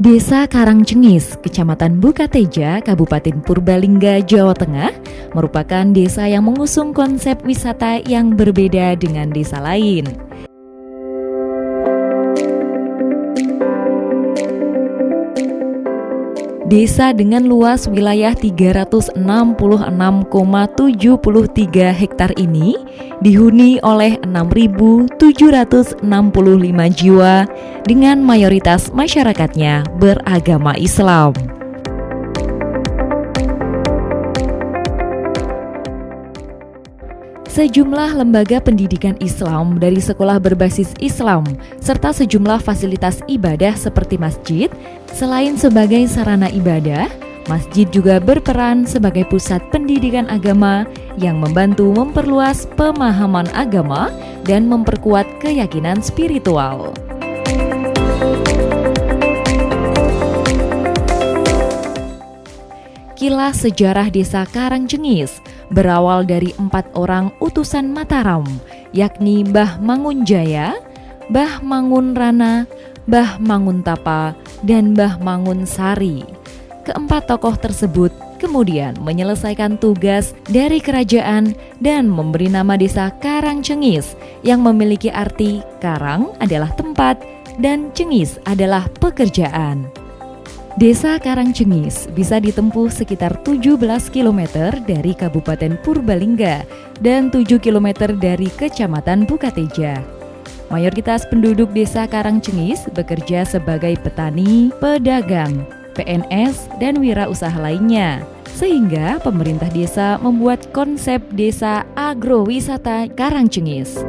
Desa Karangcengis, Kecamatan Bukateja, Kabupaten Purbalingga, Jawa Tengah, merupakan desa yang mengusung konsep wisata yang berbeda dengan desa lain. Desa dengan luas wilayah 366,73 hektar ini dihuni oleh 6.765 jiwa dengan mayoritas masyarakatnya beragama Islam. Sejumlah lembaga pendidikan Islam dari sekolah berbasis Islam serta sejumlah fasilitas ibadah seperti masjid, selain sebagai sarana ibadah, masjid juga berperan sebagai pusat pendidikan agama yang membantu memperluas pemahaman agama dan memperkuat keyakinan spiritual. Kilas sejarah Desa Karangcengis berawal dari 4 orang utusan Mataram, yakni Mbah Mangunjaya, Mbah Mangunrana, Mbah Manguntapa, dan Mbah Mangunsari. Keempat tokoh tersebut kemudian menyelesaikan tugas dari kerajaan dan memberi nama Desa Karangcengis yang memiliki arti karang adalah tempat dan cengis adalah pekerjaan. Desa Karangcengis bisa ditempuh sekitar 17 km dari Kabupaten Purbalingga dan 7 km dari Kecamatan Bukateja. Mayoritas penduduk Desa Karangcengis bekerja sebagai petani, pedagang, PNS, dan wirausaha lainnya. Sehingga pemerintah desa membuat konsep Desa Agrowisata Karangcengis.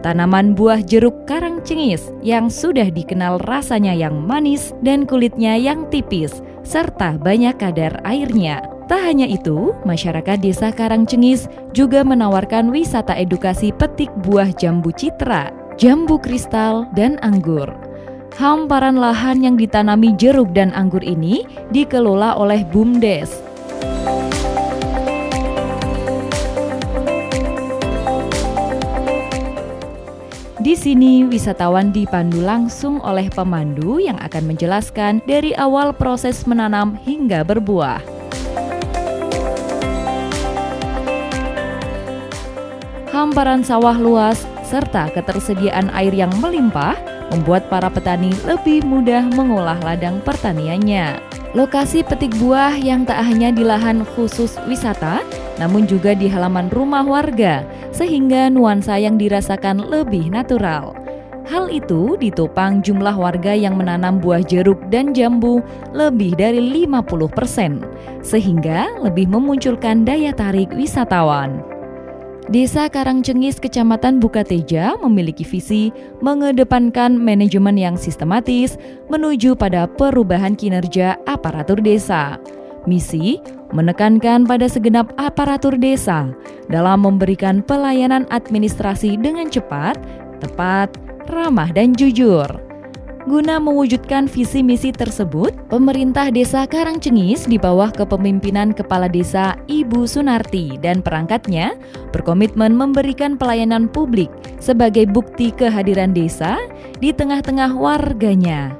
Tanaman buah jeruk Karangcengis yang sudah dikenal rasanya yang manis dan kulitnya yang tipis, serta banyak kadar airnya. Tak hanya itu, masyarakat Desa Karangcengis juga menawarkan wisata edukasi petik buah jambu citra, jambu kristal, dan anggur. Hamparan lahan yang ditanami jeruk dan anggur ini dikelola oleh BUMDes. Di sini, wisatawan dipandu langsung oleh pemandu yang akan menjelaskan dari awal proses menanam hingga berbuah. Hamparan sawah luas serta ketersediaan air yang melimpah membuat para petani lebih mudah mengolah ladang pertaniannya. Lokasi petik buah yang tak hanya di lahan khusus wisata, namun juga di halaman rumah warga, sehingga nuansa yang dirasakan lebih natural. Hal itu ditopang jumlah warga yang menanam buah jeruk dan jambu lebih dari 50%, sehingga lebih memunculkan daya tarik wisatawan. Desa Karangcengis, Kecamatan Bukateja memiliki visi mengedepankan manajemen yang sistematis menuju pada perubahan kinerja aparatur desa. Misi menekankan pada segenap aparatur desa dalam memberikan pelayanan administrasi dengan cepat, tepat, ramah, dan jujur. Guna mewujudkan visi misi tersebut, pemerintah Desa Karangcengis di bawah kepemimpinan Kepala Desa Ibu Sunarti dan perangkatnya berkomitmen memberikan pelayanan publik sebagai bukti kehadiran desa di tengah-tengah warganya.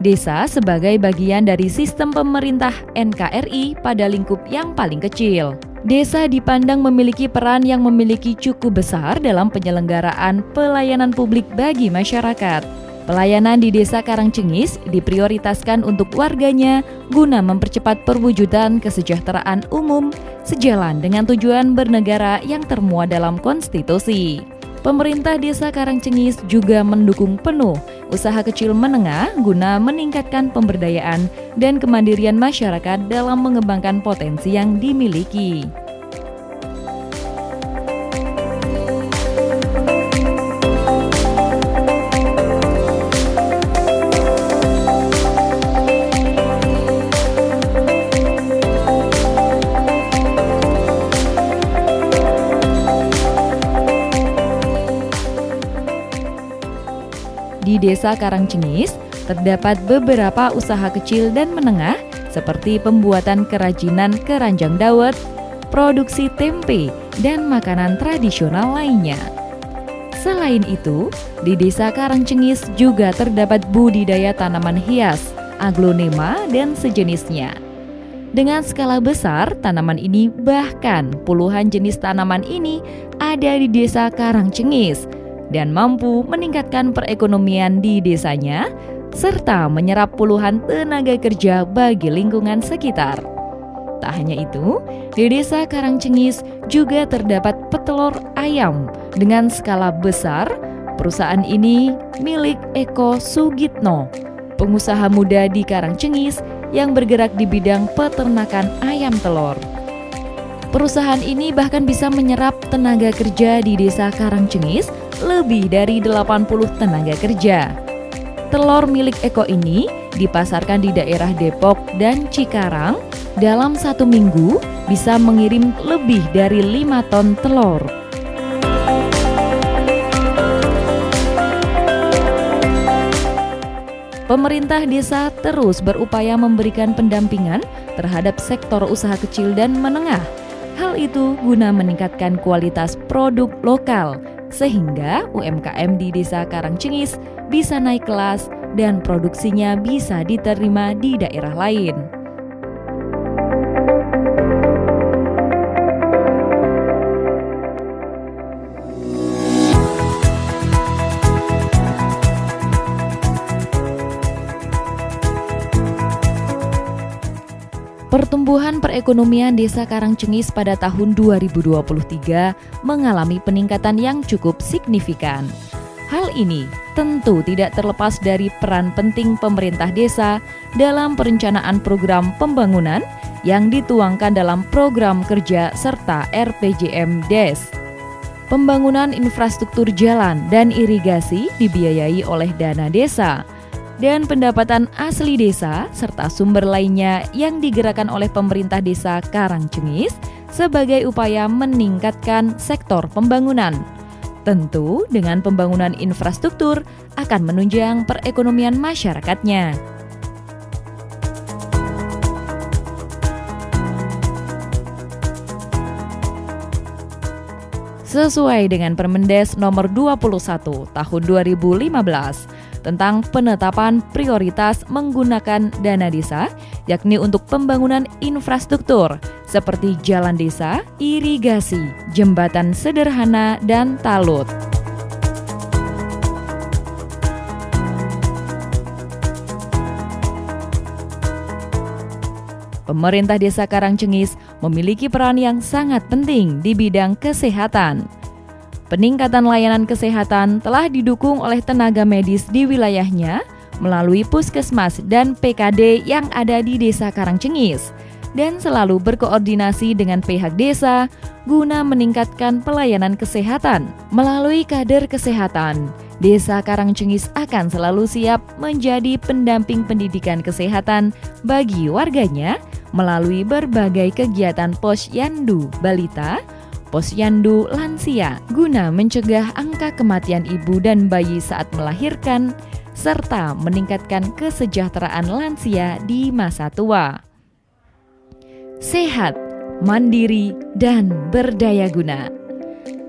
Desa sebagai bagian dari sistem pemerintah NKRI pada lingkup yang paling kecil. Desa dipandang memiliki peran yang memiliki cukup besar dalam penyelenggaraan pelayanan publik bagi masyarakat. Pelayanan di Desa Karangcengis diprioritaskan untuk warganya guna mempercepat perwujudan kesejahteraan umum sejalan dengan tujuan bernegara yang termuat dalam konstitusi. Pemerintah Desa Karangcengis juga mendukung penuh usaha kecil menengah guna meningkatkan pemberdayaan dan kemandirian masyarakat dalam mengembangkan potensi yang dimiliki. Di Desa Karangcengis terdapat beberapa usaha kecil dan menengah seperti pembuatan kerajinan keranjang dawet, produksi tempe, dan makanan tradisional lainnya. Selain itu, di Desa Karangcengis juga terdapat budidaya tanaman hias, aglonema, dan sejenisnya. Dengan skala besar, tanaman ini bahkan puluhan jenis tanaman ini ada di Desa Karangcengis dan mampu meningkatkan perekonomian di desanya serta menyerap puluhan tenaga kerja bagi lingkungan sekitar. Tak hanya itu, di Desa Karangcengis juga terdapat petelur ayam dengan skala besar. Perusahaan ini milik Eko Sugitno, pengusaha muda di Karangcengis yang bergerak di bidang peternakan ayam telur. Perusahaan ini bahkan bisa menyerap tenaga kerja di Desa Karangcengis lebih dari 80 tenaga kerja. Telur milik Eko ini dipasarkan di daerah Depok dan Cikarang. Dalam 1 minggu bisa mengirim lebih dari 5 ton telur. Pemerintah desa terus berupaya memberikan pendampingan terhadap sektor usaha kecil dan menengah. Hal itu guna meningkatkan kualitas produk lokal, sehingga UMKM di Desa Karangcengis bisa naik kelas dan produksinya bisa diterima di daerah lain. Pertumbuhan perekonomian Desa Karangcengis pada tahun 2023 mengalami peningkatan yang cukup signifikan. Hal ini tentu tidak terlepas dari peran penting pemerintah desa dalam perencanaan program pembangunan yang dituangkan dalam program kerja serta RPJMDes. Pembangunan infrastruktur jalan dan irigasi dibiayai oleh dana desa, dan pendapatan asli desa serta sumber lainnya yang digerakkan oleh pemerintah Desa Karangcengis sebagai upaya meningkatkan sektor pembangunan. Tentu dengan pembangunan infrastruktur akan menunjang perekonomian masyarakatnya. Sesuai dengan Permendes nomor 21 tahun 2015 tentang penetapan prioritas menggunakan dana desa, yakni untuk pembangunan infrastruktur seperti jalan desa, irigasi, jembatan sederhana, dan talut. Pemerintah Desa Karangcengis memiliki peran yang sangat penting di bidang kesehatan. Peningkatan layanan kesehatan telah didukung oleh tenaga medis di wilayahnya melalui puskesmas dan PKD yang ada di Desa Karangcengis dan selalu berkoordinasi dengan pihak desa guna meningkatkan pelayanan kesehatan. Melalui kader kesehatan, Desa Karangcengis akan selalu siap menjadi pendamping pendidikan kesehatan bagi warganya melalui berbagai kegiatan posyandu balita, posyandu lansia guna mencegah angka kematian ibu dan bayi saat melahirkan serta meningkatkan kesejahteraan lansia di masa tua. Sehat, mandiri, dan berdaya guna.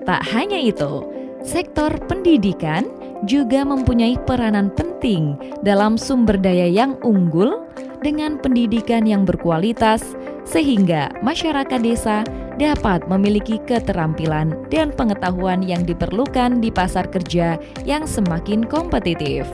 Tak hanya itu, sektor pendidikan juga mempunyai peranan penting dalam sumber daya yang unggul dengan pendidikan yang berkualitas sehingga masyarakat desa dapat memiliki keterampilan dan pengetahuan yang diperlukan di pasar kerja yang semakin kompetitif.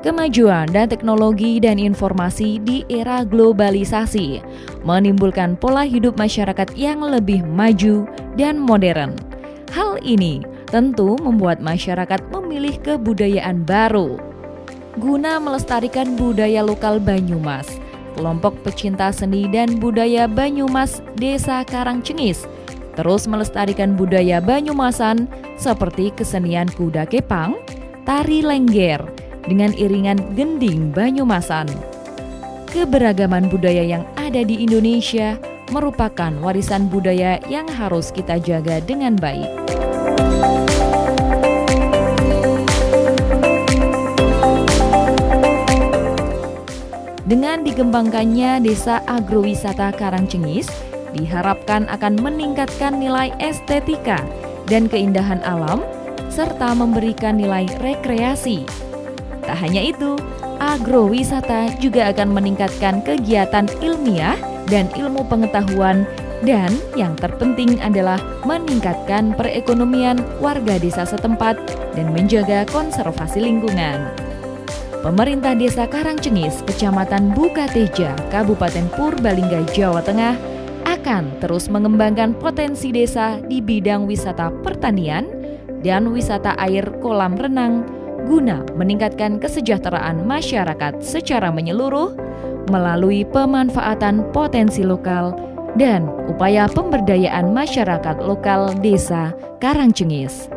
Kemajuan dan teknologi dan informasi di era globalisasi menimbulkan pola hidup masyarakat yang lebih maju dan modern. Hal ini tentu membuat masyarakat memilih kebudayaan baru. Guna melestarikan budaya lokal Banyumas, kelompok pecinta seni dan budaya Banyumas Desa Karangcengis terus melestarikan budaya Banyumasan seperti kesenian kuda kepang, tari lengger, dengan iringan gending Banyumasan. Keberagaman budaya yang ada di Indonesia merupakan warisan budaya yang harus kita jaga dengan baik. Dengan dikembangkannya Desa Agrowisata Karangcengis, diharapkan akan meningkatkan nilai estetika dan keindahan alam, serta memberikan nilai rekreasi. Tak hanya itu, agrowisata juga akan meningkatkan kegiatan ilmiah dan ilmu pengetahuan, dan yang terpenting adalah meningkatkan perekonomian warga desa setempat dan menjaga konservasi lingkungan. Pemerintah Desa Karangcengis, Kecamatan Bukateja, Kabupaten Purbalingga, Jawa Tengah akan terus mengembangkan potensi desa di bidang wisata pertanian dan wisata air kolam renang guna meningkatkan kesejahteraan masyarakat secara menyeluruh melalui pemanfaatan potensi lokal dan upaya pemberdayaan masyarakat lokal Desa Karangcengis.